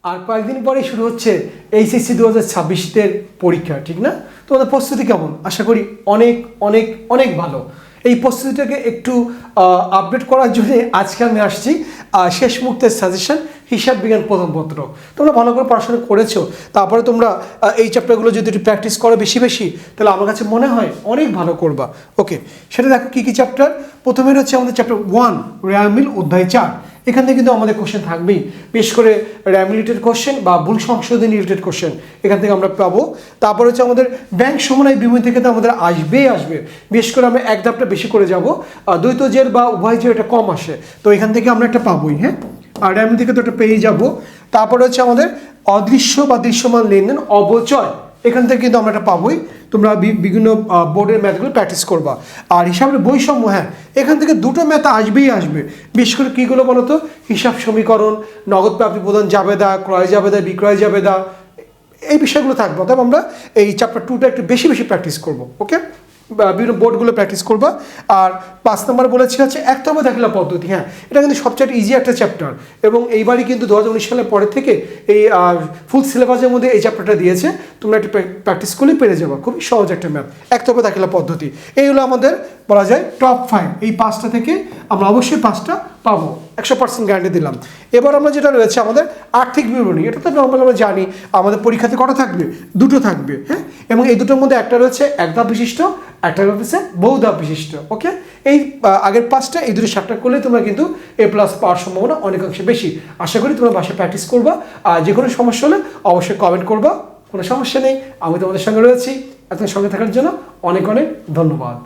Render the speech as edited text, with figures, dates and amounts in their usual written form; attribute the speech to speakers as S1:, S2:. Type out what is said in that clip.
S1: আর কয়েকদিন পরেই শুরু হচ্ছে এইচএসসি 2026-এর পরীক্ষা, ঠিক না? তোমাদের প্রস্তুতি কেমন? আশা করি অনেক অনেক অনেক ভালো। এই প্রস্তুতিটাকে একটু আপডেট করার জন্য আজকে আমি আসছি শেষ মুহূর্তের সাজেশন হিসাব বিজ্ঞান প্রথম পত্র। তোমরা ভালো করে পড়াশোনা করেছো, তারপরে তোমরা এই চ্যাপ্টারগুলো যদি একটু প্র্যাকটিস করো বেশি বেশি, তাহলে আমার কাছে মনে হয় অনেক ভালো করবা। ওকে, সেটা দেখো কী কী চ্যাপ্টার। প্রথমে হচ্ছে আমাদের চ্যাপ্টার 1 র্যামিল অধ্যায় 4। এখান থেকে কিন্তু আমাদের কোশ্চেন থাকবেই, বিশেষ করে র্যাম রিলেটেড কোশ্চেন বা ভুল সংশোধনী রিলেটেড কোশ্চেন এখান থেকে আমরা পাবো। তারপর হচ্ছে আমাদের ব্যাংক সমন্বয় বিবরণী থেকে তো আমাদের আসবেই আসবে, বিশেষ করে আমরা এক ধাপটা বেশি করে যাব, দ্বৈত জের বা উভয় জের এটা কম আসে, তো এখান থেকে আমরা একটা পাবোই। হ্যাঁ, আর র্যাম থেকে তো একটা পেয়ে যাব। তারপরে হচ্ছে আমাদের অদৃশ্য বা দৃশ্যমান লেনদেন অবচয়, এখান থেকে কিন্তু আমরা এটা পাবোই। তোমরা বিভিন্ন বোর্ডের ম্যাথগুলো প্র্যাকটিস করবা। আর হিসাবের বৈষম্য, হ্যাঁ এখান থেকে দুটো ম্যাথ আসবেই আসবে, বিশেষ করে কীগুলো বলো তো? হিসাব সমীকরণ, নগদ প্রাপ্তি প্রদান জাবেদা, ক্রয় জাবেদা, বিক্রয় জাবেদা, এই বিষয়গুলো থাকবে। অর্থাৎ আমরা এই চ্যাপ্টার 2টা একটু বেশি বেশি প্র্যাকটিস করবো। ওকে, বিভিন্ন বোর্ডগুলো প্র্যাকটিস করবা। আর 5 নম্বর বলেছি হচ্ছে একতরফা দাখিলা পদ্ধতি। হ্যাঁ, এটা কিন্তু সবচেয়ে ইজি একটা চ্যাপ্টার, এবং এইবারই কিন্তু 2019 সালের পরে থেকে এই ফুল সিলেবাসের মধ্যে এই চ্যাপ্টারটা দিয়েছে। তোমরা একটু প্র্যাকটিস করলেই পেরে যাবো, খুবই সহজ একটা ম্যাথ, একতরফা দাখিলা পদ্ধতি। এই হলো আমাদের বলা যায় টপ 5। এই 5টা থেকে আমরা অবশ্যই 5টা পাবো, 100% গ্যারান্টি দিলাম। এবার আমরা যেটা রয়েছে আমাদের আর্থিক বিবরণী, এটা তো নর্মাল আমরা জানি আমাদের পরীক্ষাতে কটা থাকবে? দুটো থাকবে। হ্যাঁ, এবং এই দুটোর মধ্যে একটা রয়েছে এক ধাপ বিশিষ্ট, একটা রয়েছে বহু ধাপ বিশিষ্ট। ওকে, এই আগের 5টা এই দুটো 7টা করলে তোমরা কিন্তু A+ পাওয়ার সম্ভাবনা অনেকাংশে বেশি। আশা করি তোমরা বাসায় প্র্যাকটিস করবা। আর যে কোনো সমস্যা হলে অবশ্যই কমেন্ট করবা, কোনো সমস্যা নেই, আমি তোমাদের সঙ্গে রয়েছি। এত সঙ্গে থাকার জন্য অনেক অনেক ধন্যবাদ।